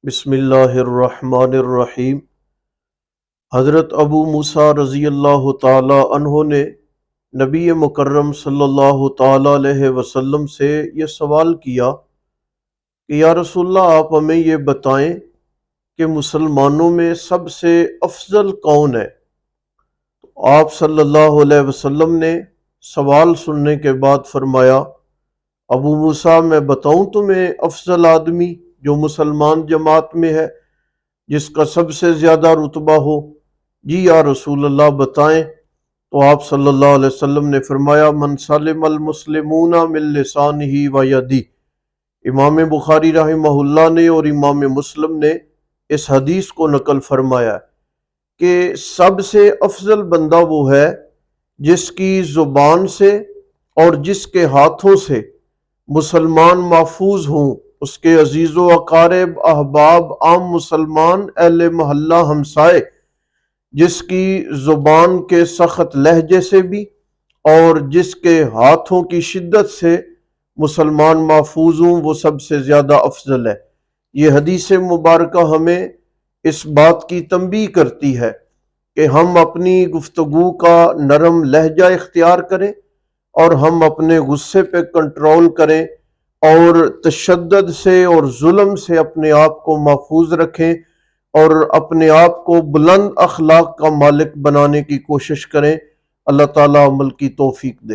بسم اللہ الرحمن الرحیم۔ حضرت ابو موسیٰ رضی اللہ تعالی عنہ نے نبی مکرم صلی اللہ تعالی علیہ وسلم سے یہ سوال کیا کہ یا رسول اللہ، آپ ہمیں یہ بتائیں کہ مسلمانوں میں سب سے افضل کون ہے؟ آپ صلی اللہ علیہ وسلم نے سوال سننے کے بعد فرمایا، ابو موسیٰ میں بتاؤں تمہیں افضل آدمی جو مسلمان جماعت میں ہے، جس کا سب سے زیادہ رتبہ ہو؟ جی یا رسول اللہ بتائیں۔ تو آپ صلی اللہ علیہ وسلم نے فرمایا، من سلم المسلمون من لسانہ و یدہ۔ امام بخاری رحمہ اللہ نے اور امام مسلم نے اس حدیث کو نقل فرمایا کہ سب سے افضل بندہ وہ ہے جس کی زبان سے اور جس کے ہاتھوں سے مسلمان محفوظ ہوں، اس کے عزیز و اقارب، احباب، عام مسلمان، اہل محلہ، ہمسائے، جس کی زبان کے سخت لہجے سے بھی اور جس کے ہاتھوں کی شدت سے مسلمان محفوظ ہوں، وہ سب سے زیادہ افضل ہے۔ یہ حدیث مبارکہ ہمیں اس بات کی تنبیہ کرتی ہے کہ ہم اپنی گفتگو کا نرم لہجہ اختیار کریں اور ہم اپنے غصے پہ کنٹرول کریں اور تشدد سے اور ظلم سے اپنے آپ کو محفوظ رکھیں اور اپنے آپ کو بلند اخلاق کا مالک بنانے کی کوشش کریں۔ اللہ تعالیٰ عمل کی توفیق دے۔